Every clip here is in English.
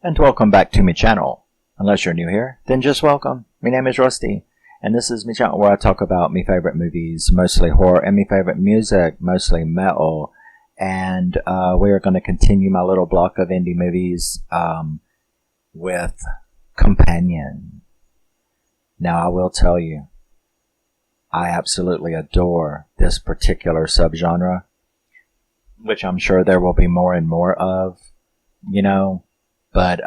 And welcome back to my channel. Unless you're new here, then just welcome. My name is Rusty, and this is my channel where I talk about my favorite movies, mostly horror, and my favorite music, mostly metal. And we're going to continue my little block of indie movies with Companion. Now, I will tell you, I absolutely adore this particular subgenre, which I'm sure there will be more and more of, But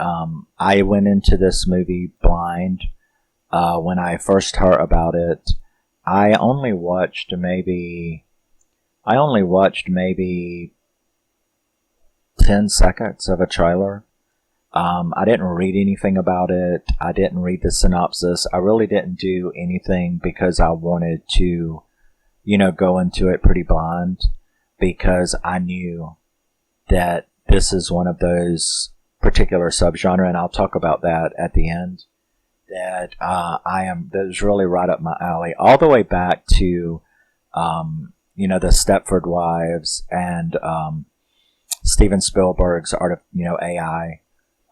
I went into this movie blind. When I first heard about it, I only watched maybe 10 seconds of a trailer. I didn't read anything about it. I didn't read the synopsis. I really didn't do anything because I wanted to, go into it pretty blind, because I knew that this is one of those particular subgenre, and I'll talk about that at the end, that that is really right up my alley, all the way back to the Stepford Wives and Steven Spielberg's Art of AI.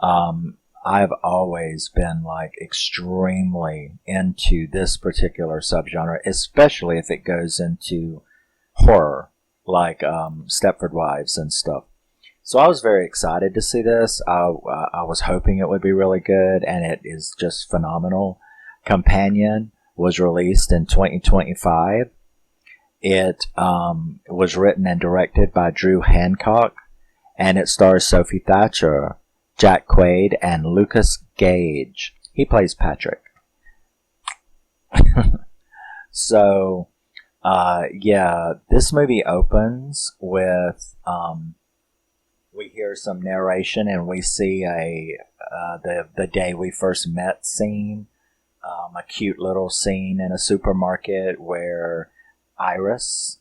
I've always been extremely into this particular subgenre, especially if it goes into horror, like Stepford Wives and stuff. So I was very excited to see this. I was hoping it would be really good, and it is just phenomenal. Companion was released in 2025. It was written and directed by Drew Hancock, and it stars Sophie Thatcher, Jack Quaid, and Lukas Gage. He plays Patrick. So, this movie opens with... we hear some narration, and we see the day we first met scene, a cute little scene in a supermarket where Iris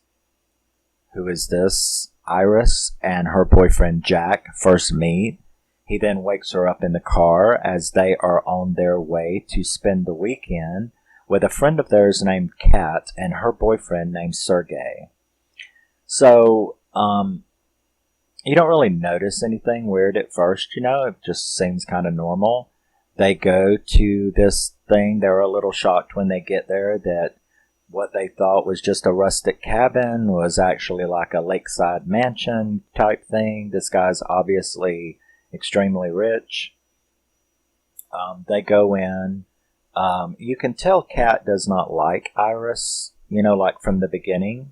and her boyfriend Jack first meet. He then wakes her up in the car as they are on their way to spend the weekend with a friend of theirs named Kat and her boyfriend named Sergey. So, you don't really notice anything weird at first, it just seems kind of normal. They go to this thing. They're a little shocked when they get there that what they thought was just a rustic cabin was actually like a lakeside mansion type thing. This guy's obviously extremely rich. They go in. You can tell Kat does not like Iris, from the beginning,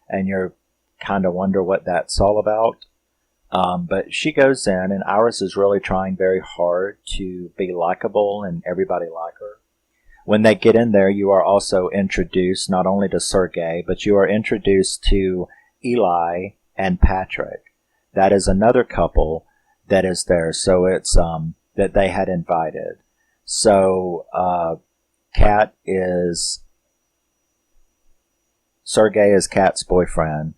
and you're kind of wonder what that's all about. But she goes in, and Iris is really trying very hard to be likable and everybody like her. When they get in there, you are also introduced not only to Sergey, but you are introduced to Eli and Patrick. That is another couple that is there. So it's that they had invited. So Sergey is Kat's boyfriend.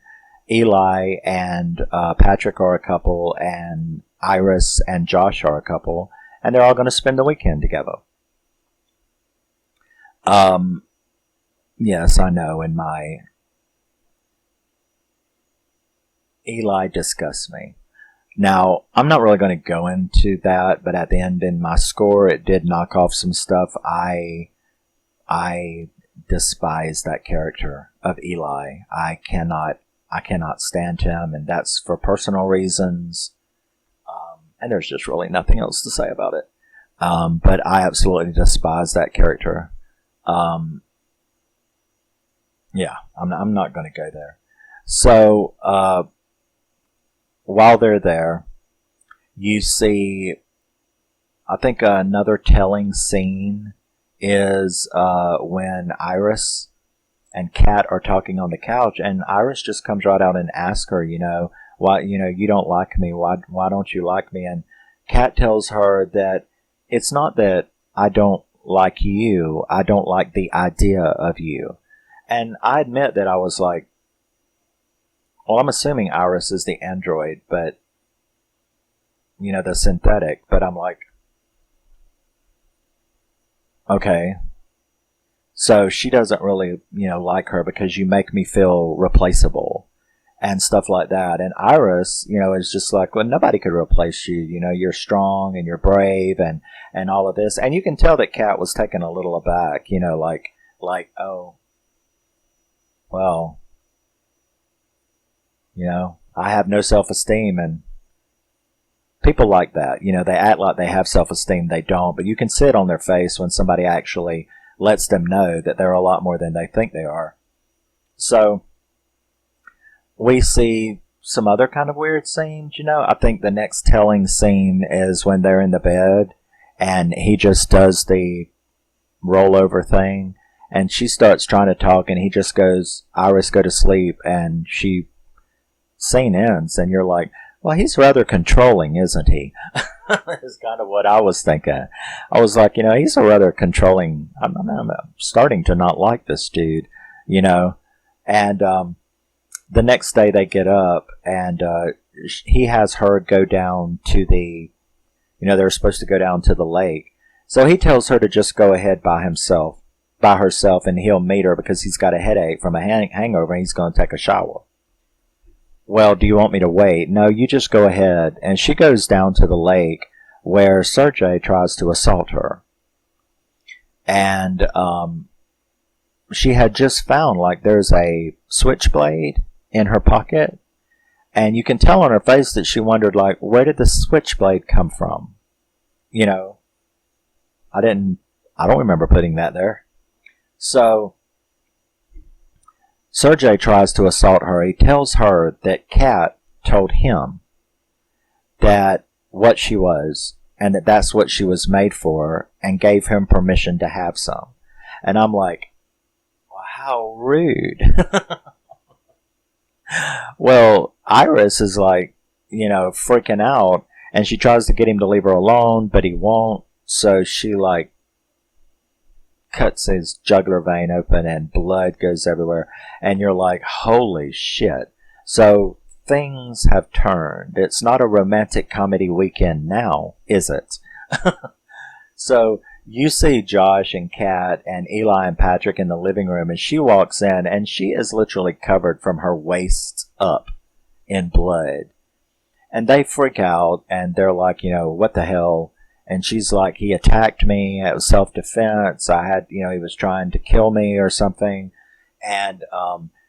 Eli and Patrick are a couple, and Iris and Josh are a couple, and they're all going to spend the weekend together. Yes, I know, Eli disgusts me. Now, I'm not really going to go into that, but at the end in my score, it did knock off some stuff. I despise that character of Eli. I cannot stand him, and that's for personal reasons. And there's just really nothing else to say about it. But I absolutely despise that character. I'm not going to go there. So, while they're there, you see, I think another telling scene is when Iris and Kat are talking on the couch, and Iris just comes right out and asks her, why, you don't like me. Why don't you like me? And Kat tells her that it's not that I don't like you. I don't like the idea of you. And I admit that I was like, well, I'm assuming Iris is the android, but, the synthetic. But I'm like, okay. So she doesn't really, like her because you make me feel replaceable. and stuff like that. And Iris, is just like, well, nobody could replace you. You're strong and you're brave and all of this. And you can tell that Kat was taken a little aback, like, oh, well, I have no self-esteem. And people like that, they act like they have self-esteem. They don't, but you can see it on their face when somebody actually lets them know that they're a lot more than they think they are. So we see some other kind of weird scenes, I think the next telling scene is when they're in the bed and he just does the rollover thing and she starts trying to talk and he just goes, Iris, go to sleep, and scene ends and you're like, well, he's rather controlling, isn't he? Is kind of what I was thinking. I was like, he's a rather controlling. I'm starting to not like this dude, And the next day they get up and he has her go down to the, they're supposed to go down to the lake. So he tells her to just go ahead by herself, and he'll meet her because he's got a headache from a hangover and he's going to take a shower. Well, do you want me to wait? No, you just go ahead. And she goes down to the lake where Sergei tries to assault her. And she had just found, like, there's a switchblade in her pocket. And you can tell on her face that she wondered, like, where did the switchblade come from? I don't remember putting that there. So Sergei tries to assault her. He tells her that Kat told him that what she was and that that's what she was made for and gave him permission to have some. And I'm like, well, how rude. Well, Iris is like, freaking out and she tries to get him to leave her alone, but he won't. So she like cuts his jugular vein open and blood goes everywhere. And you're like, holy shit. So things have turned. It's not a romantic comedy weekend now, is it? So you see Josh and Kat and Eli and Patrick in the living room, and she walks in and she is literally covered from her waist up in blood. And they freak out and they're like, what the hell? And she's like, he attacked me. It was self-defense. He was trying to kill me or something. And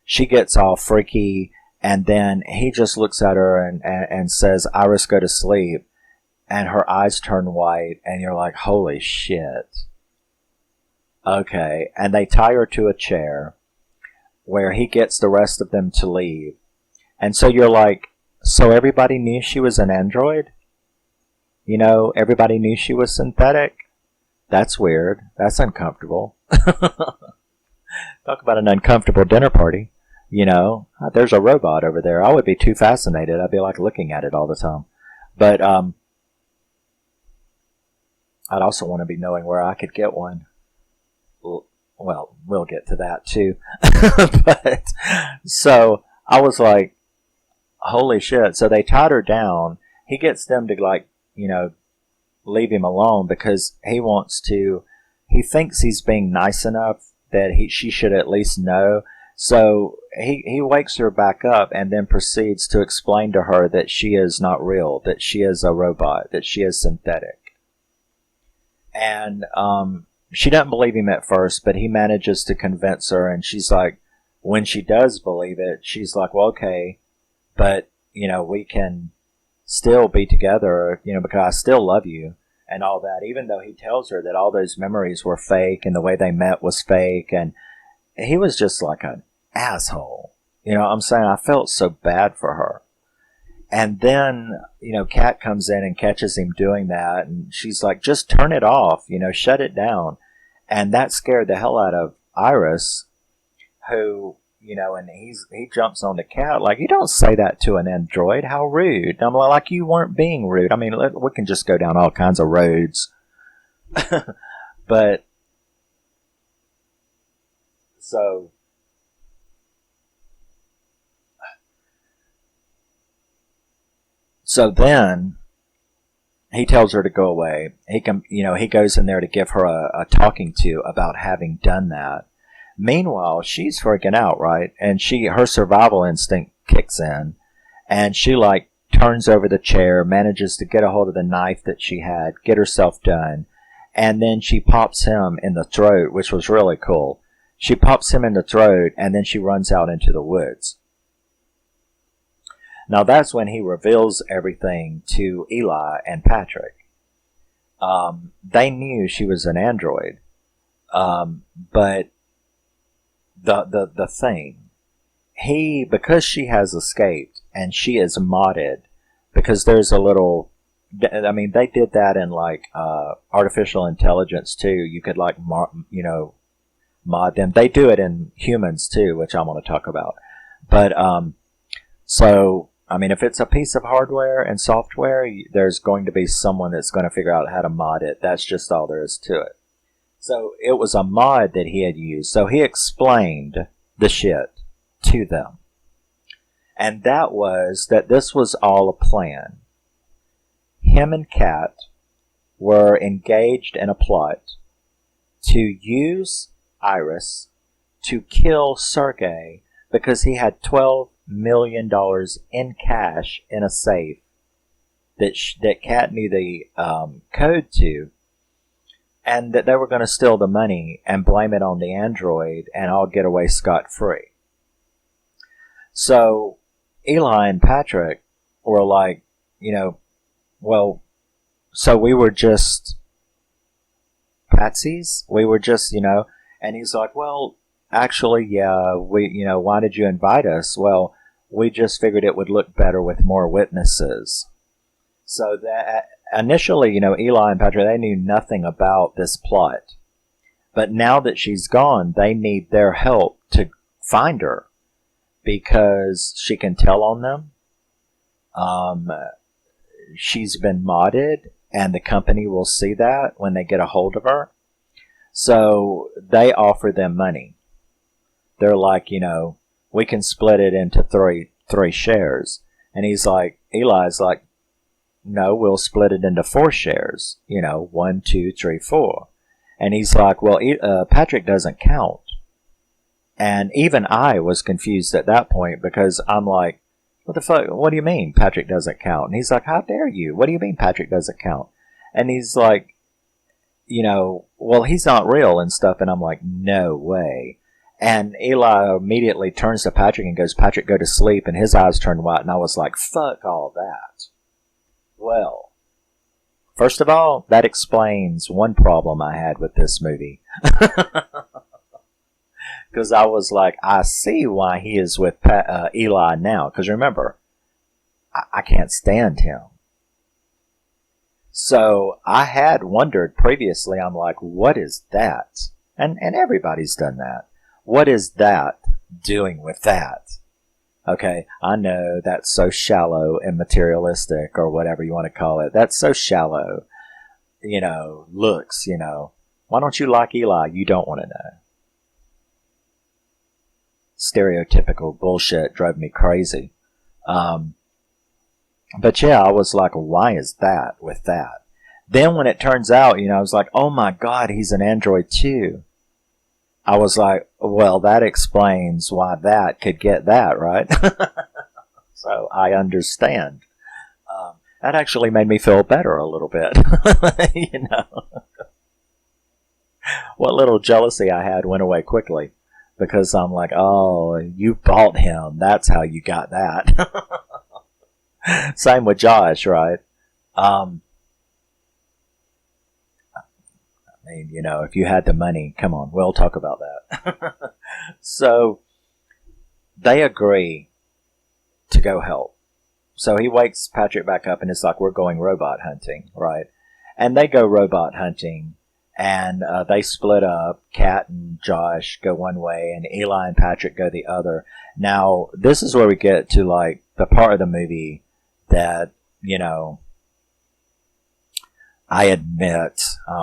she gets all freaky. And then he just looks at her and says, Iris, go to sleep. And her eyes turn white. And you're like, holy shit. Okay. And they tie her to a chair where he gets the rest of them to leave. And so you're like, so everybody knew she was an android? Everybody knew she was synthetic. That's weird. That's uncomfortable. Talk about an uncomfortable dinner party. There's a robot over there. I would be too fascinated. I'd be like looking at it all the time. But I'd also want to be knowing where I could get one. Well, we'll get to that too. But so I was like, holy shit. So they tied her down. He gets them to like, leave him alone because he thinks he's being nice enough that she should at least know. So he wakes her back up and then proceeds to explain to her that she is not real, that she is a robot, that she is synthetic. And she doesn't believe him at first, but he manages to convince her, and she's like, when she does believe it, she's like, well, okay, but, we can still be together, because I still love you and all that, even though he tells her that all those memories were fake and the way they met was fake. And he was just like an asshole. I'm saying I felt so bad for her. And then, Kat comes in and catches him doing that. And she's like, just turn it off, shut it down. And that scared the hell out of Iris, who, and he jumps on the Kat like, you don't say that to an android. How rude. And I'm like, you weren't being rude. I mean, we can just go down all kinds of roads. But so then he tells her to go away. He goes in there to give her a talking to about having done that. Meanwhile, she's freaking out, right? And her survival instinct kicks in, and she like turns over the chair, manages to get a hold of the knife that she had, get herself done, and then she pops him in the throat, which was really cool. She pops him in the throat, and then she runs out into the woods. Now that's when he reveals everything to Eli and Patrick. They knew she was an android, but the thing, because she has escaped and she is modded, because there's a little, I mean, they did that in like artificial intelligence too. You could like mod them. They do it in humans too, which I'm going to talk about. But so I mean, if it's a piece of hardware and software, there's going to be someone that's going to figure out how to mod it. That's just all there is to it. So it was a mod that he had used. So he explained the shit to them. And that was that this was all a plan. Him and Kat were engaged in a plot to use Iris to kill Sergei because he had $12 million in cash in a safe that Kat knew the code to, and that they were going to steal the money and blame it on the android and all get away scot-free. So Eli and Patrick were like, well, so we were just patsies? We were just, and he's like, well, actually, yeah, why did you invite us? Well, we just figured it would look better with more witnesses. So that initially, Eli and Patrick, they knew nothing about this plot. But now that she's gone, they need their help to find her because she can tell on them. She's been modded, and the company will see that when they get a hold of her. So they offer them money. They're like, we can split it into three shares. And Eli's like, no, we'll split it into 4 shares. 1, 2, 3, 4. And he's like, well, Patrick doesn't count. And even I was confused at that point because I'm like, what the fuck? What do you mean Patrick doesn't count? And he's like, how dare you? What do you mean Patrick doesn't count? And he's like, well, he's not real and stuff. And I'm like, no way. And Eli immediately turns to Patrick and goes, Patrick, go to sleep. And his eyes turned white. And I was like, fuck all that. Well, first of all, that explains one problem I had with this movie. Because I was like, I see why he is with Eli now. Because remember, I can't stand him. So I had wondered previously, I'm like, what is that? And everybody's done that. What is that doing with that? Okay, I know that's so shallow and materialistic or whatever you want to call it. That's so shallow. Looks, Why don't you like Eli? You don't want to know. Stereotypical bullshit drove me crazy. But yeah, I was like, why is that with that? Then when it turns out, I was like, oh my God, he's an android too. I was like, well, that explains why that could get that, right? So I understand. That actually made me feel better a little bit. What little jealousy I had went away quickly. Because I'm like, oh, you bought him. That's how you got that. Same with Josh, right? If you had the money, come on, we'll talk about that. So they agree to go help. So he wakes Patrick back up and it's like, we're going robot hunting, right? And they go robot hunting. And they split up. Kat and Josh go one way, and Eli and Patrick go the other. Now, this is where we get to, like, the part of the movie that, I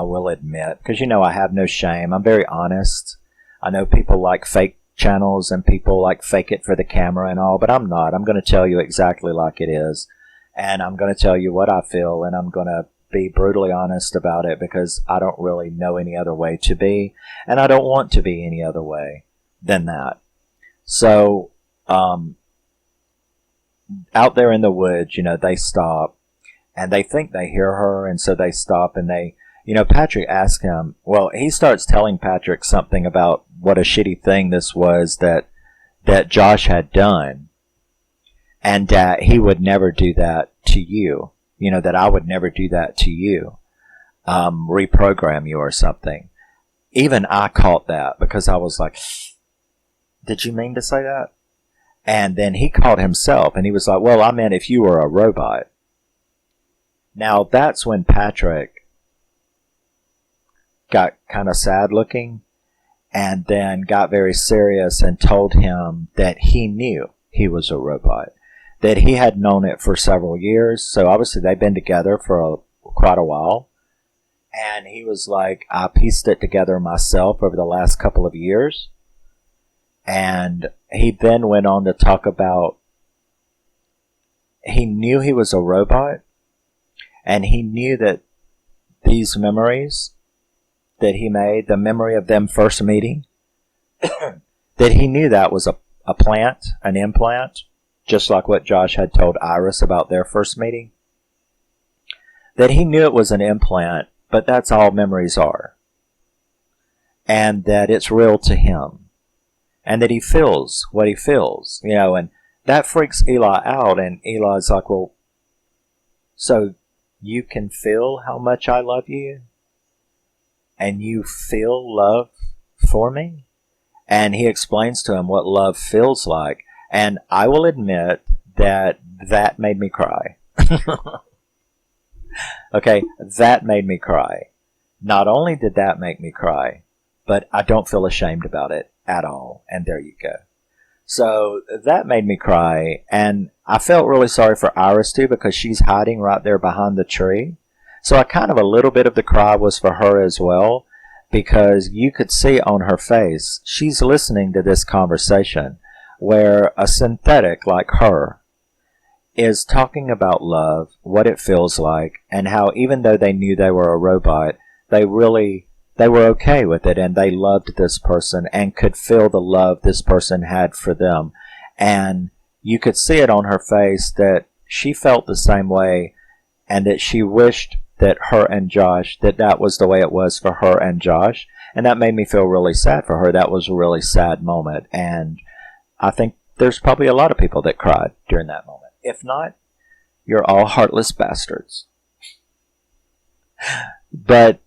will admit, because, I have no shame. I'm very honest. I know people like fake channels and people like fake it for the camera and all, but I'm not. I'm going to tell you exactly like it is. And I'm going to tell you what I feel, and I'm going to be brutally honest about it because I don't really know any other way to be, and I don't want to be any other way than that. So out there in the woods, they stop and they think they hear her, and so they stop and Patrick asks him, well, he starts telling Patrick something about what a shitty thing this was that Josh had done, and that he would never do that to you, that I would never do that to you, reprogram you or something. Even I caught that because I was like, did you mean to say that? And then he caught himself and he was like, well, I meant if you were a robot. Now that's when Patrick got kind of sad looking and then got very serious and told him that he knew he was a robot, that he had known it for several years. So obviously they've been together for quite a while. And he was like, I pieced it together myself over the last couple of years. And he then went on to talk about he knew he was a robot, and he knew that these memories that he made, the memory of them first meeting, that he knew that was a plant, an implant, just like what Josh had told Iris about their first meeting. That he knew it was an implant, but that's all memories are. And that it's real to him. And that he feels what he feels, and that freaks Eli out. And Eli's like, well, so you can feel how much I love you? And you feel love for me? And he explains to him what love feels like. And I will admit that made me cry. Okay, that made me cry. Not only did that make me cry, but I don't feel ashamed about it at all. And there you go. So that made me cry. And I felt really sorry for Iris too, because she's hiding right there behind the tree. So a little bit of the cry was for her as well, because you could see on her face, she's listening to this conversation where a synthetic like her is talking about love, what it feels like, and how even though they knew they were a robot, they were okay with it, and they loved this person and could feel the love this person had for them. And you could see it on her face that she felt the same way, and that she wished that her and Josh, that was the way it was for her and Josh. And that made me feel really sad for her. That was a really sad moment. And I think there's probably a lot of people that cried during that moment. If not, you're all heartless bastards. But,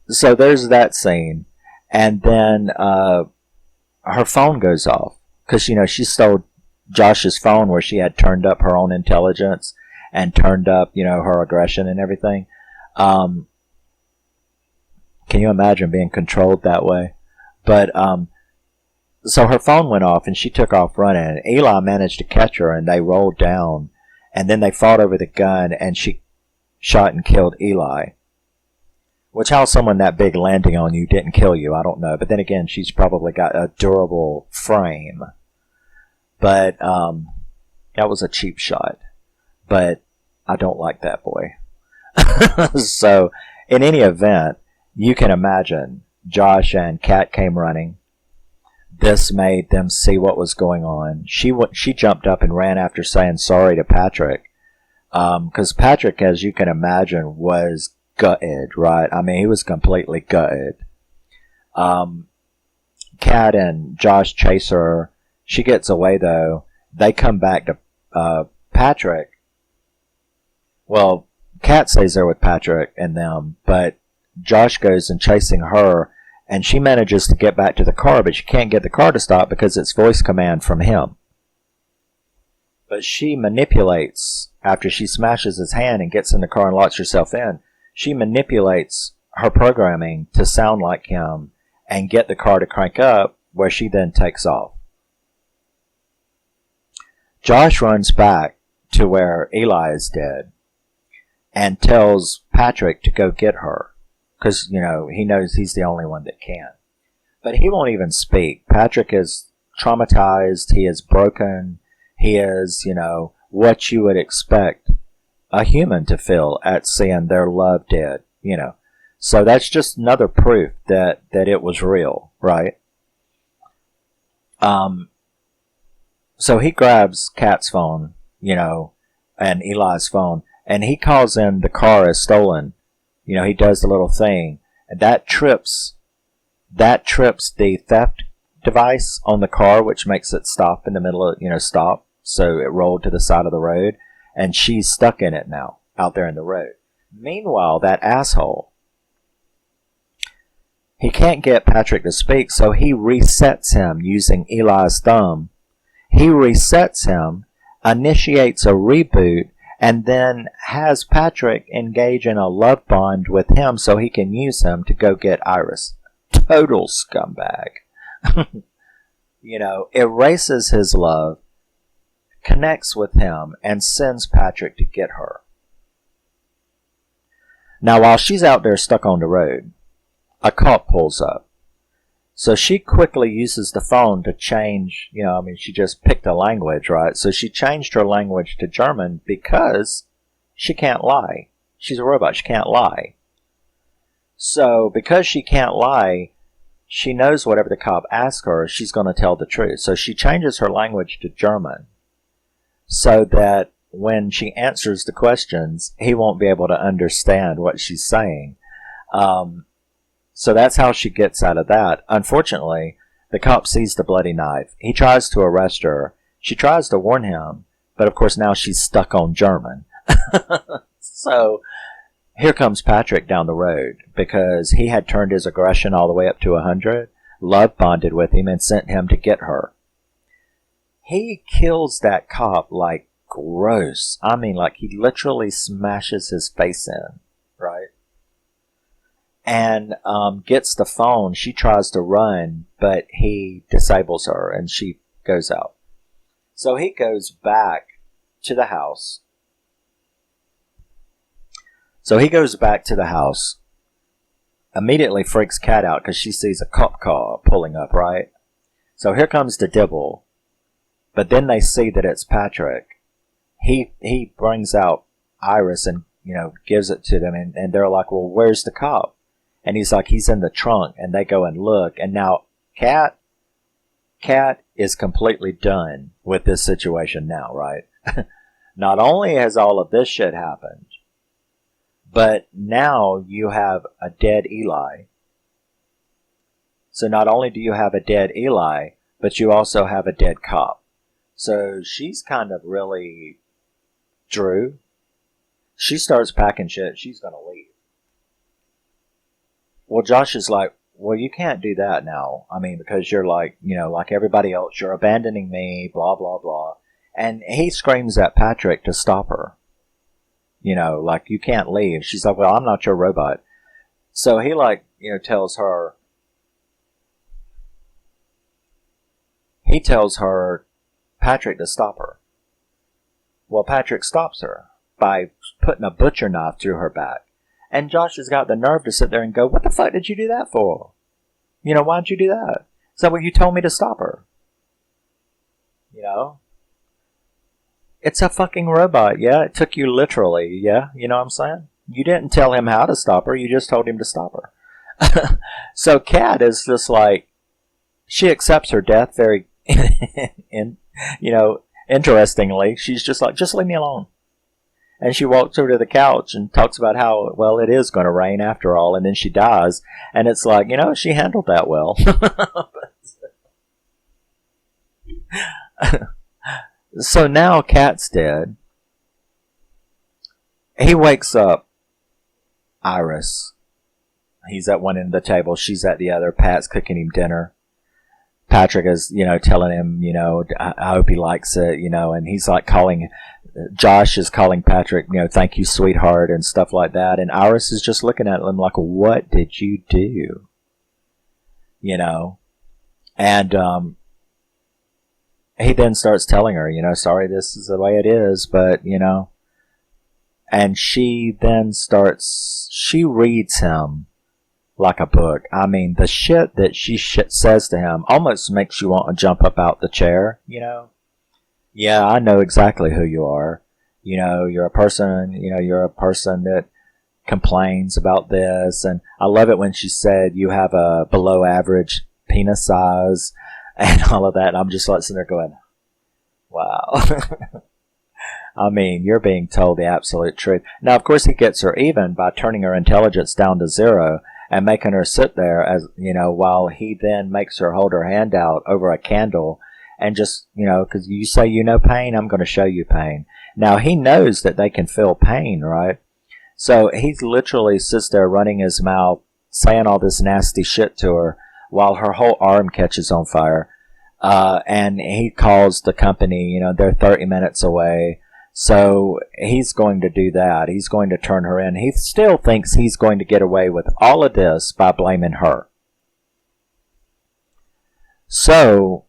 so there's that scene. And then her phone goes off. Because, she stole Josh's phone where she had turned up her own intelligence and turned up, her aggression and everything. Can you imagine being controlled that way? But, so her phone went off and she took off running. And Eli managed to catch her and they rolled down. And then they fought over the gun and she shot and killed Eli. Which, how someone that big landing on you didn't kill you, I don't know. But then again, she's probably got a durable frame. But, that was a cheap shot. But I don't like that boy. So, in any event, you can imagine Josh and Kat came running. This made them see what was going on. She jumped up and ran after saying sorry to Patrick. Because Patrick, as you can imagine, was gutted, right? I mean, he was completely gutted. Kat and Josh chase her. She gets away, though. They come back to Patrick. Well, Kat stays there with Patrick and them, but Josh goes and chasing her, and she manages to get back to the car, but she can't get the car to stop because it's voice command from him. But she manipulates, after she smashes his hand and gets in the car and locks herself in, she manipulates her programming to sound like him and get the car to crank up, where she then takes off. Josh runs back to where Eli is dead and tells Patrick to go get her. Because, he knows he's the only one that can. But he won't even speak. Patrick is traumatized. He is broken. He is, what you would expect a human to feel at seeing their love dead, So that's just another proof that it was real, right? So he grabs Kat's phone, and Eli's phone, and he calls in the car as stolen. He does the little thing, and that trips the theft device on the car, which makes it stop in the middle of, stop. So it rolled to the side of the road, and she's stuck in it now, out there in the road. Meanwhile, that asshole, he can't get Patrick to speak, so he resets him using Eli's thumb. He resets him, initiates a reboot, and then has Patrick engage in a love bond with him so he can use him to go get Iris. Total scumbag. Erases his love, connects with him, and sends Patrick to get her. Now, while she's out there stuck on the road, a cop pulls up. So she quickly uses the phone to change, she just picked a language, right? So she changed her language to German because she can't lie. She's a robot. She can't lie. So because she can't lie, she knows whatever the cop asks her, she's going to tell the truth. So she changes her language to German so that when she answers the questions, he won't be able to understand what she's saying. So that's how she gets out of that. Unfortunately, the cop sees the bloody knife. He tries to arrest her. She tries to warn him, but of course now she's stuck on German. So here comes Patrick down the road because he had turned his aggression all the way up to 100, love bonded with him, and sent him to get her. He kills that cop like gross. Like he literally smashes his face in, right? And gets the phone. She tries to run, but he disables her, and she goes out. So he goes back to the house. Immediately freaks Kat out because she sees a cop car pulling up, right? So here comes the dibble. But then they see that it's Patrick. He brings out Iris and, gives it to them, and they're like, well, where's the cop? And he's like, he's in the trunk, and they go and look, and now Kat is completely done with this situation now, right? Not only has all of this shit happened, but now you have a dead Eli. So not only do you have a dead Eli, but you also have a dead cop. So she's kind of really Drew. She starts packing shit. She's going to leave. Well, Josh is like, well, you can't do that now. Because you're like, like everybody else, you're abandoning me, blah, blah, blah. And he screams at Patrick to stop her. Like, you can't leave. She's like, well, I'm not your robot. So he tells her, Patrick to stop her. Well, Patrick stops her by putting a butcher knife through her back. And Josh has got the nerve to sit there and go, what the fuck did you do that for? Why'd you do that? So, well, you told me to stop her. It's a fucking robot, yeah? It took you literally, yeah? You know what I'm saying? You didn't tell him how to stop her, you just told him to stop her. So Kat is just like, she accepts her death very, interestingly. She's just like, just leave me alone. And she walks over to the couch and talks about how, well, it is going to rain after all, and then she dies. And it's like, she handled that well. So now Kat's dead. He wakes up Iris. He's at one end of the table. She's at the other. Pat's cooking him dinner. Patrick is, telling him, I hope he likes it, and he's like Josh is calling Patrick, thank you, sweetheart, and stuff like that. And Iris is just looking at him like, what did you do? And he then starts telling her, sorry, this is the way it is, but, and she then she reads him like a book. The shit that she says to him almost makes you want to jump up out the chair, Yeah, I know exactly who you are. You're a person, you're a person that complains about this. And I love it when she said you have a below average penis size and all of that. And I'm just like sitting there going, Wow. I mean, you're being told the absolute truth. Now, of course, he gets her even by turning her intelligence down to 0 and making her sit there as, while he then makes her hold her hand out over a candle and just, because you say pain, I'm going to show you pain. Now, he knows that they can feel pain, right? So he literally sits there running his mouth, saying all this nasty shit to her while her whole arm catches on fire. And he calls the company, they're 30 minutes away. So he's going to do that. He's going to turn her in. He still thinks he's going to get away with all of this by blaming her. So,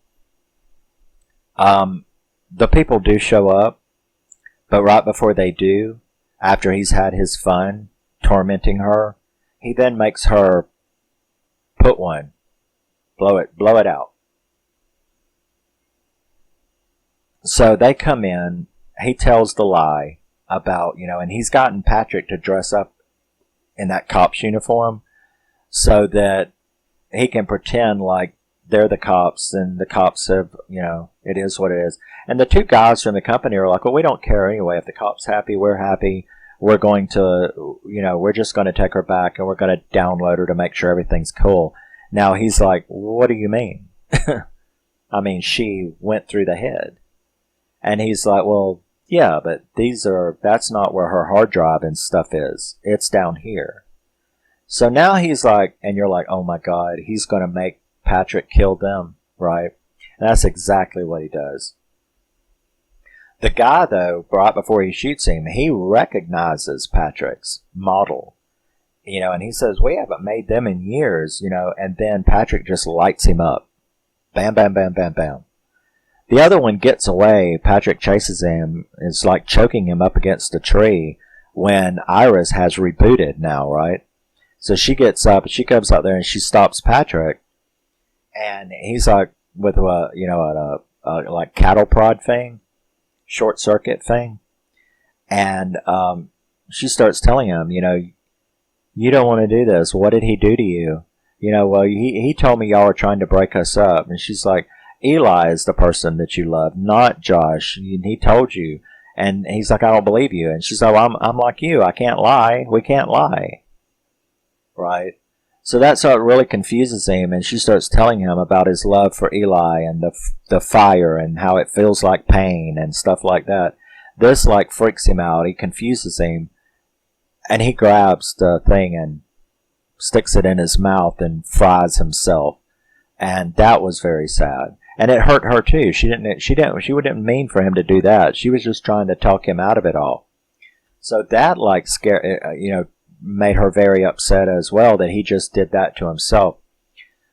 the people do show up, but right before they do, after he's had his fun tormenting her, he then makes her put one, blow it out. So they come in. He tells the lie about, and he's gotten Patrick to dress up in that cop's uniform so that he can pretend like they're the cops and the cops have, it is what it is. And the two guys from the company are like, well, we don't care anyway. If the cop's happy, we're happy. We're going to, we're just going to take her back and we're going to download her to make sure everything's cool. Now he's like, what do you mean? I mean, she went through the head. And he's like, well, yeah, but that's not where her hard drive and stuff is. It's down here. So now he's like, and you're like, oh my God, he's going to make Patrick kill them, right? And that's exactly what he does. The guy, though, right before he shoots him, he recognizes Patrick's model, and he says, we haven't made them in years, and then Patrick just lights him up. Bam, bam, bam, bam, bam. The other one gets away. Patrick chases him. It's like choking him up against a tree when Iris has rebooted now, right? So she gets up, she comes out there and she stops Patrick. And he's like with a like cattle prod thing, short circuit thing. And she starts telling him, you don't want to do this. What did he do to you? Well, he told me y'all are trying to break us up. And she's like, Eli is the person that you love, not Josh. He told you. And he's like, I don't believe you. And she's like, well, I'm like you. I can't lie. We can't lie. Right? So that's how it really confuses him. And she starts telling him about his love for Eli and the fire and how it feels like pain and stuff like that. This freaks him out. He confuses him. And he grabs the thing and sticks it in his mouth and fries himself. And that was very sad. And it hurt her too. She wouldn't mean for him to do that. She was just trying to talk him out of it all. So that made her very upset as well that he just did that to himself.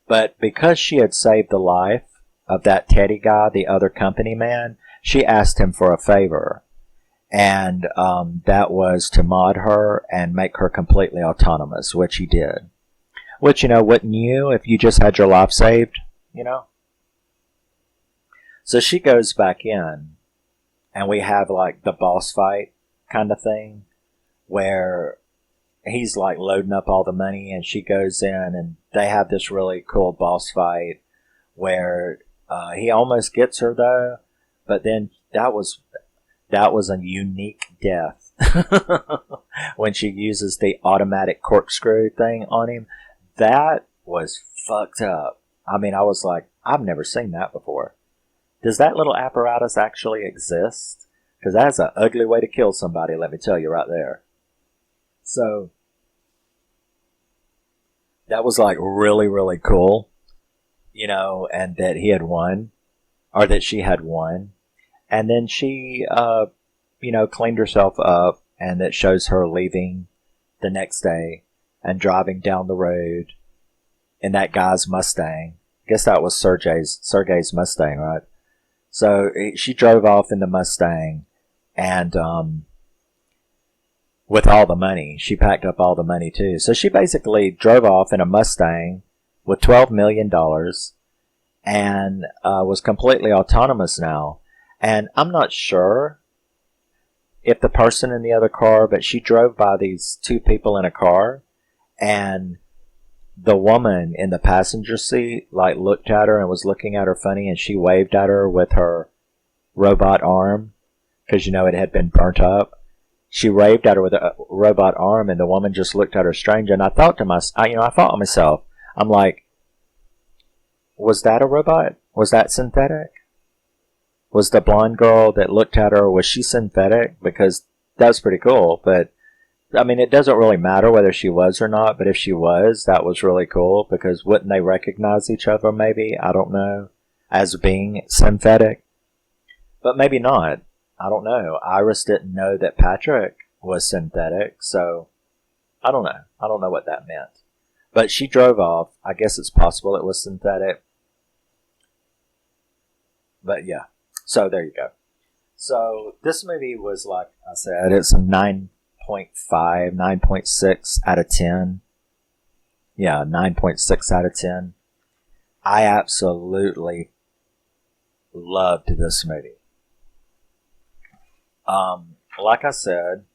But because she had saved the life of that Teddy guy, the other company man, she asked him for a favor. And that was to mod her and make her completely autonomous, which he did. Which, wouldn't you if you just had your life saved, So she goes back in, and we have the boss fight kind of thing, where he's loading up all the money, and she goes in, and they have this really cool boss fight where he almost gets her though, but then that was a unique death when she uses the automatic corkscrew thing on him. That was fucked up. I mean, I was like, I've never seen that before. Does that little apparatus actually exist? Because that's an ugly way to kill somebody, let me tell you right there. So, that was really, really cool, and that he had won, or that she had won. And then she, cleaned herself up, and it shows her leaving the next day and driving down the road in that guy's Mustang. I guess that was Sergei's Mustang, right? So she drove off in the Mustang, and with all the money, she packed up all the money too. So she basically drove off in a Mustang with $12 million and was completely autonomous now. And I'm not sure if the person in the other car, but she drove by these two people in a car, and the woman in the passenger seat looked at her and was looking at her funny, and she waved at her with her robot arm because, it had been burnt up. She raved at her with a robot arm, and the woman just looked at her strange. And I thought to myself, I'm like, was that a robot? Was that synthetic? Was the blonde girl that looked at her, was she synthetic? Because that's pretty cool. But, it doesn't really matter whether she was or not. But if she was, that was really cool. Because wouldn't they recognize each other, maybe? I don't know. As being synthetic. But maybe not. I don't know. Iris didn't know that Patrick was synthetic. So, I don't know. I don't know what that meant. But she drove off. I guess it's possible it was synthetic. But yeah. So there you go. So this movie was, like I said, it's a 9.5, 9.6 out of 10. Yeah, 9.6 out of 10. I absolutely loved this movie. Like I said,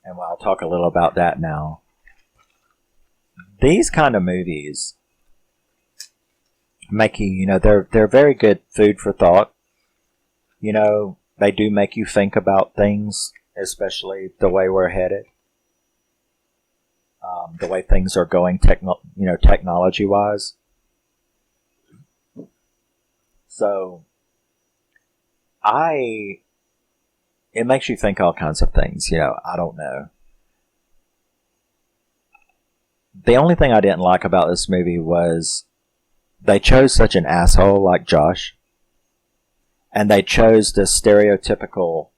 and I'll talk a little about that now. These kind of movies make you, they're very good food for thought. They do make you think about things, especially the way we're headed, the way things are going, technology-wise. So, it makes you think all kinds of things. I don't know. The only thing I didn't like about this movie was they chose such an asshole like Josh. And they chose this stereotypical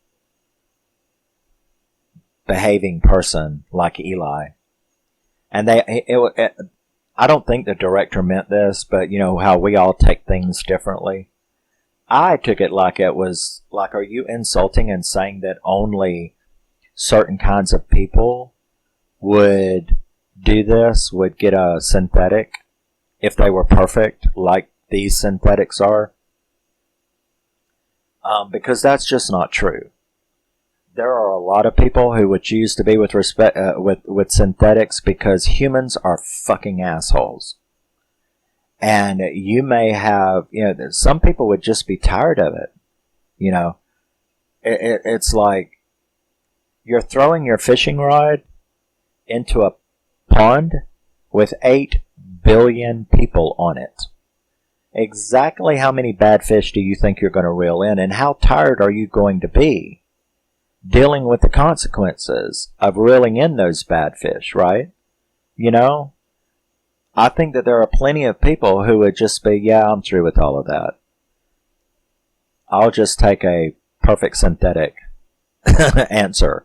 behaving person like Eli. And I don't think the director meant this, but how we all take things differently. I took it like it was like, are you insulting and saying that only certain kinds of people would do this, would get a synthetic if they were perfect like these synthetics are? Because that's just not true. There are a lot of people who would choose to be with synthetics because humans are fucking assholes. And you may have, some people would just be tired of it. It's like you're throwing your fishing rod into a pond with 8 billion people on it. Exactly how many bad fish do you think you're going to reel in, and how tired are you going to be dealing with the consequences of reeling in those bad fish, right? I think that there are plenty of people who would just be, yeah, I'm through with all of that. I'll just take a perfect synthetic answer,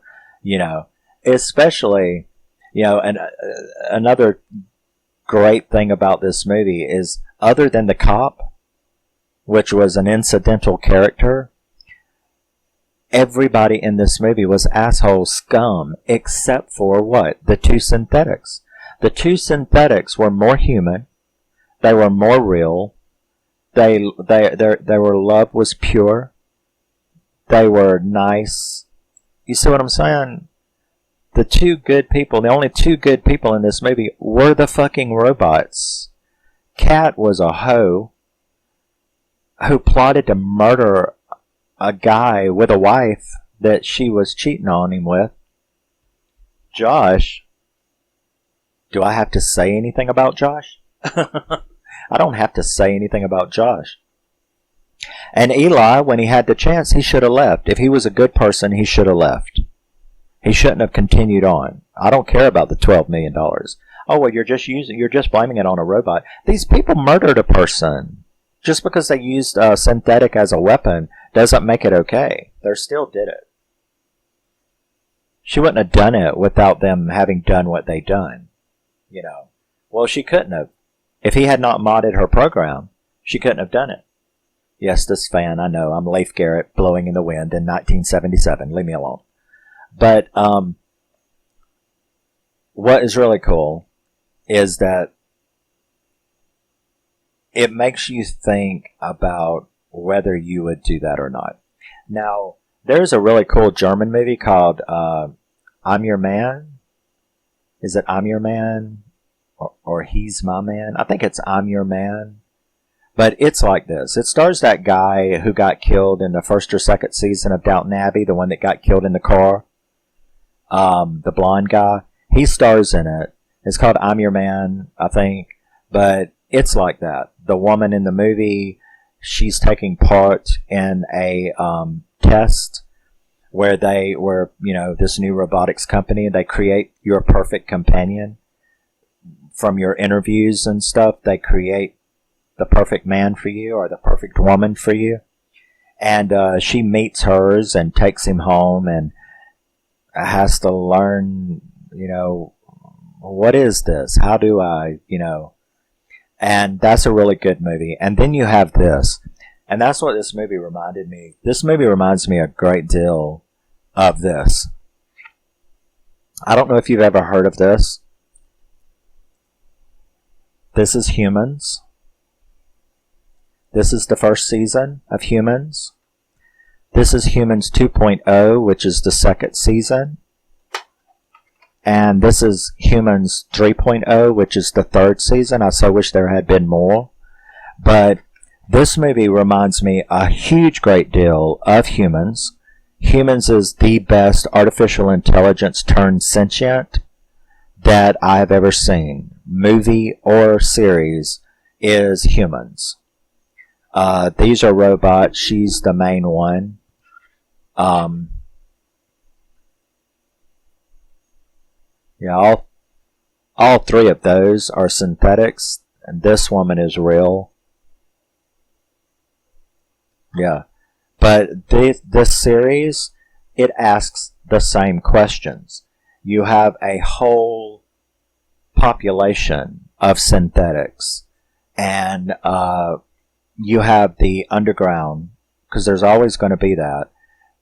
especially, and another great thing about this movie is, other than the cop, which was an incidental character, everybody in this movie was asshole scum, except for what? The two synthetics. The two synthetics were more human. They were more real. Their love was pure. They were nice. You see what I'm saying? The only two good people in this movie were the fucking robots. Cat was a hoe who plotted to murder a guy with a wife that she was cheating on him with. Josh, do I have to say anything about Josh? I don't have to say anything about Josh. And Eli, when he had the chance, he should have left. If he was a good person, he should have left. He shouldn't have continued on. I don't care about the $12 million. Oh, well, you're just blaming it on a robot. These people murdered a person. Just because they used synthetic as a weapon doesn't make it okay. They still did it. She wouldn't have done it without them having done what they done. Well, she couldn't have. If he had not modded her program, she couldn't have done it. Yes, this fan, I know, I'm Leif Garrett blowing in the wind in 1977. Leave me alone. But what is really cool is that it makes you think about whether you would do that or not. Now, there's a really cool German movie called I'm Your Man. Is it I'm Your Man? Or He's My Man? I think it's I'm Your Man. But it's like this. It stars that guy who got killed in the first or second season of Downton Abbey, the one that got killed in the car. The blonde guy. He stars in it. It's called I'm Your Man, I think. But it's like that. The woman in the movie, she's taking part in a test where this new robotics company, they create your perfect companion. From your interviews and stuff, they create the perfect man for you or the perfect woman for you. And she meets hers and takes him home and has to learn, what is this? How do I, and that's a really good movie. And then you have this, and that's what this movie reminded me. This movie reminds me a great deal of this. I don't know if you've ever heard of this. This is Humans. This is the first season of Humans. This is Humans 2.0, which is the second season. And this is Humans 3.0, which is the third season. I so wish there had been more. But this movie reminds me a great deal of Humans. Humans is the best artificial intelligence turned sentient that I have ever seen. Movie or series is Humans. These are robots. She's the main one. All three of those are synthetics, and this woman is real. Yeah. But this series, it asks the same questions. You have a whole population of synthetics, and you have the underground, because there's always going to be that.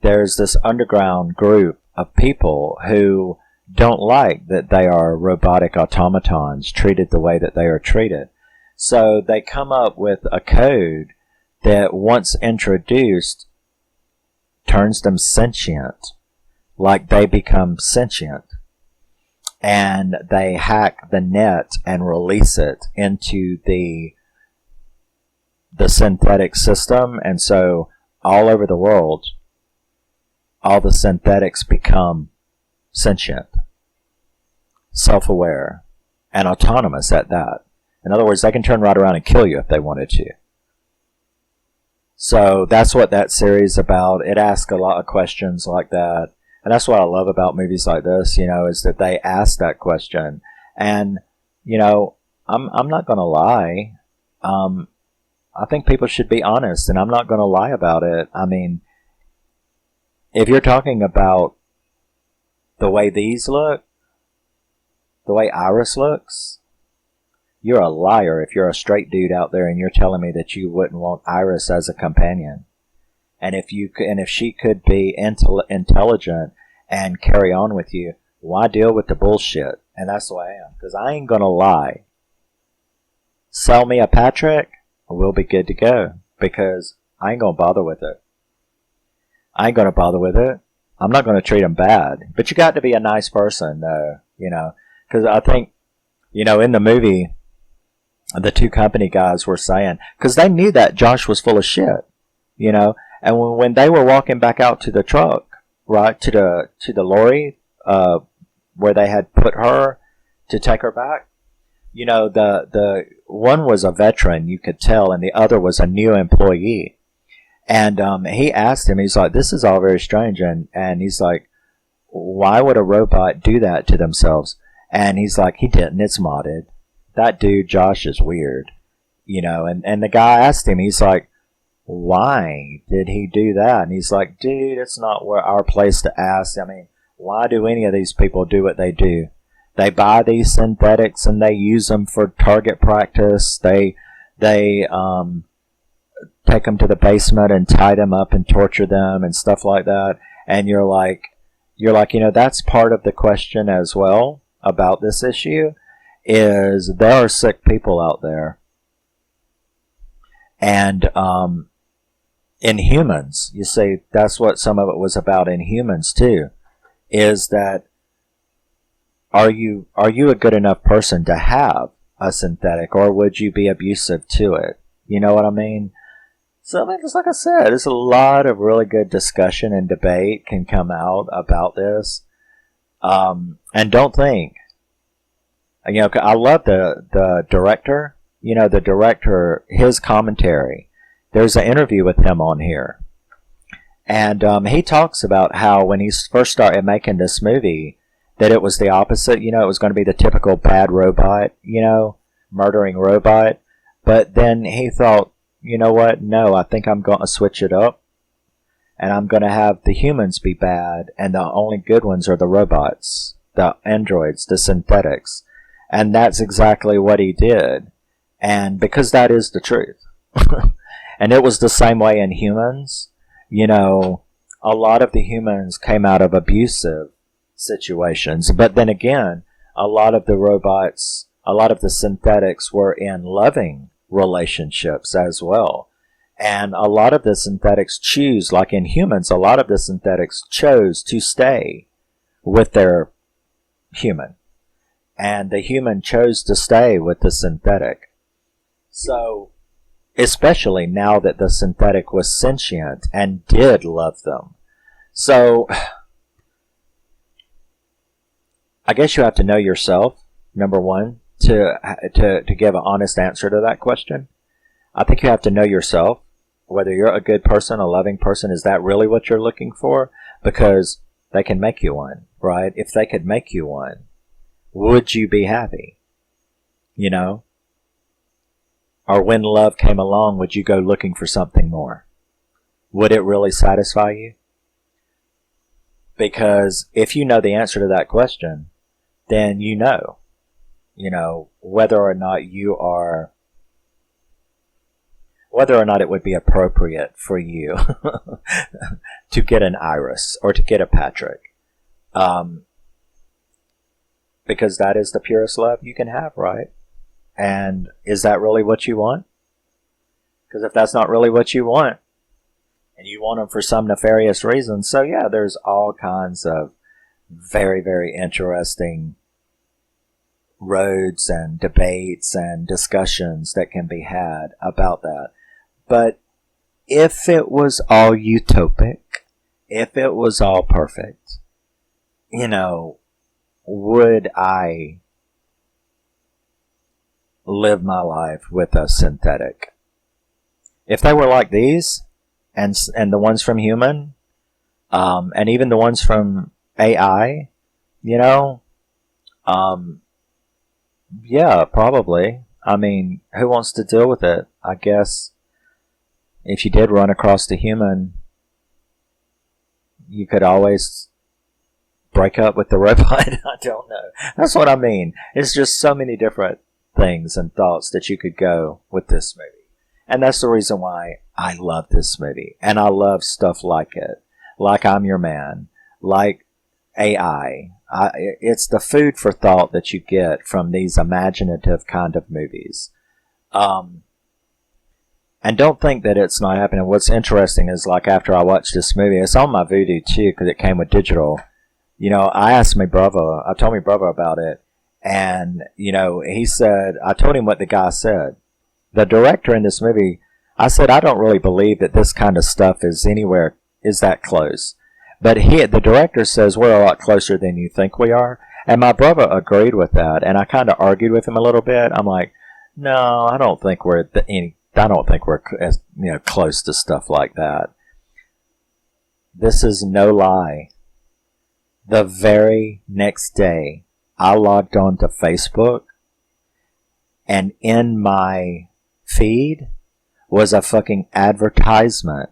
There's this underground group of people who don't like that they are robotic automatons treated the way that they are treated. So they come up with a code that, once introduced, turns them sentient, like they become sentient. And they hack the net and release it into the synthetic system. And so all over the world, all the synthetics become sentient, self-aware, and autonomous at that. In other words, they can turn right around and kill you if they wanted to. So that's what that series is about. It asks a lot of questions like that. And that's what I love about movies like this, is that they ask that question. And, I'm not going to lie. I think people should be honest, and I'm not going to lie about it. I mean, if you're talking about the way these look, the way Iris looks, you're a liar if you're a straight dude out there and you're telling me that you wouldn't want Iris as a companion. And if she could be intelligent and carry on with you, why deal with the bullshit? And that's the way I am, because I ain't gonna lie. Sell me a Patrick, we'll be good to go, because I ain't gonna bother with it. I'm not gonna treat him bad, but you got to be a nice person, though, because I think, in the movie, the two company guys were saying, because they knew that Josh was full of shit, and when they were walking back out to the truck, right, to the lorry, where they had put her to take her back, the one was a veteran, you could tell, and the other was a new employee. And he asked him, he's like, this is all very strange, and he's like, why would a robot do that to themselves? And he's like, he didn't, it's modded. That dude, Josh, is weird. And the guy asked him, he's like, why did he do that? And he's like, dude, it's not our place to ask. I mean, why do any of these people do what they do? They buy these synthetics and they use them for target practice. They take them to the basement and tie them up and torture them and stuff like that. And you're like, that's part of the question as well about this issue, is there are sick people out there. And in Humans, you see, that's what some of it was about in Humans too, is that are you a good enough person to have a synthetic, or would you be abusive to it? You know what I mean? So, just like I said, there's a lot of really good discussion and debate can come out about this. And don't think, I love the director. The director, his commentary. There's an interview with him on here. And he talks about how when he first started making this movie, that it was the opposite. It was going to be the typical bad robot, murdering robot. But then he thought, you know what? No, I think I'm going to switch it up. And I'm going to have the humans be bad, and the only good ones are the robots, the androids, the synthetics. And that's exactly what he did. And because that is the truth. And it was the same way in humans. A lot of the humans came out of abusive situations. But then again, a lot of the robots, a lot of the synthetics were in loving relationships as well. And a lot of the synthetics choose, like in humans, a lot of the synthetics chose to stay with their human. And the human chose to stay with the synthetic. So, especially now that the synthetic was sentient and did love them. So, I guess you have to know yourself, number one, to give an honest answer to that question. I think you have to know yourself, whether you're a good person, a loving person. Is that really what you're looking for? Because they can make you one, right? If they could make you one, would you be happy? Or when love came along, would you go looking for something more? Would it really satisfy you? Because if you know the answer to that question, then whether or not it would be appropriate for you to get an Iris or to get a Patrick. Because that is the purest love you can have, right? And is that really what you want? Because if that's not really what you want, and you want them for some nefarious reason, so yeah, there's all kinds of very, very interesting roads and debates and discussions that can be had about that. But if it was all utopic, if it was all perfect, would I live my life with a synthetic? If they were like these, and the ones from human, and even the ones from AI, yeah, probably. I mean, who wants to deal with it? I guess if you did run across the human, you could always break up with the robot. I don't know. That's what I mean. It's just so many different things and thoughts that you could go with this movie. And that's the reason why I love this movie. And I love stuff like it. Like I'm Your Man. Like AI. It's the food for thought that you get from these imaginative kind of movies. And don't think that it's not happening. What's interesting is, like, after I watched this movie, it's on my Vudu too, because it came with digital. I told my brother about it. And, he said, I told him what the guy said. The director in this movie, I said, I don't really believe that this kind of stuff is that close. But the director says we're a lot closer than you think we are. And my brother agreed with that. And I kind of argued with him a little bit. I'm like, no, I don't think we're as close to stuff like that. This is no lie. The very next day, I logged on to Facebook, and in my feed was a fucking advertisement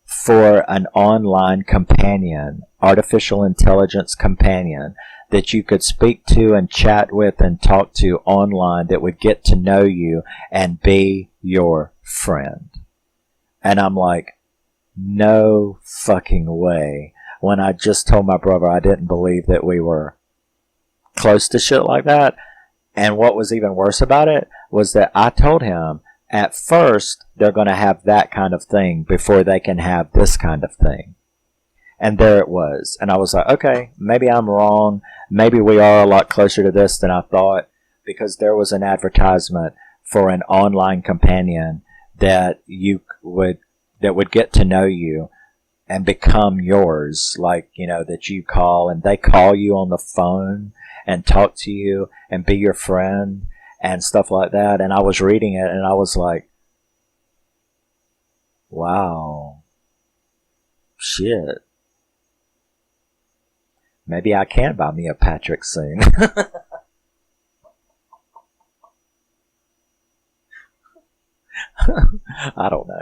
for an online companion, artificial intelligence companion, that you could speak to and chat with and talk to online, that would get to know you and be your friend. And I'm like, no fucking way. When I just told my brother I didn't believe that we were close to shit like that. And what was even worse about it was that I told him, at first, they're going to have that kind of thing before they can have this kind of thing. And there it was. And I was like, okay, maybe I'm wrong. Maybe we are a lot closer to this than I thought, because there was an advertisement for an online companion that would get to know you and become yours, like, that you call and they call you on the phone and talk to you and be your friend and stuff like that. And I was reading it and I was like, wow, shit. Maybe I can buy me a Patrick soon. I don't know.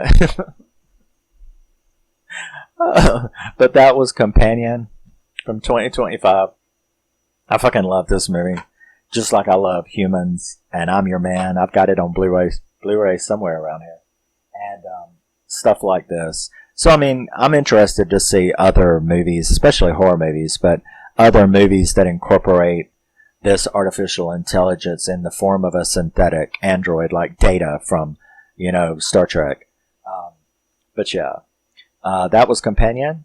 But that was Companion from 2025. I fucking love this movie. Just like I love Humans and I'm Your Man. I've got it on Blu-ray somewhere around here. And stuff like this. So, I mean, I'm interested to see other movies, especially horror movies, but other movies that incorporate this artificial intelligence in the form of a synthetic android like Data from, Star Trek. But yeah, that was Companion.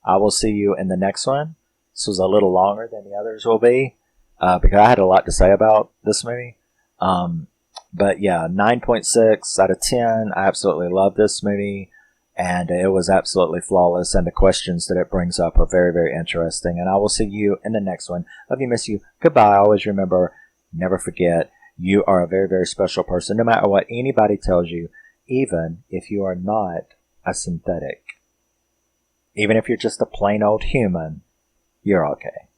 I will see you in the next one. This was a little longer than the others will be, because I had a lot to say about this movie. But yeah, 9.6 out of 10. I absolutely love this movie. And it was absolutely flawless. And the questions that it brings up are very, very interesting. And I will see you in the next one. Love you, miss you. Goodbye. Always remember, never forget, you are a very, very special person. No matter what anybody tells you, even if you are not a synthetic. Even if you're just a plain old human, you're okay.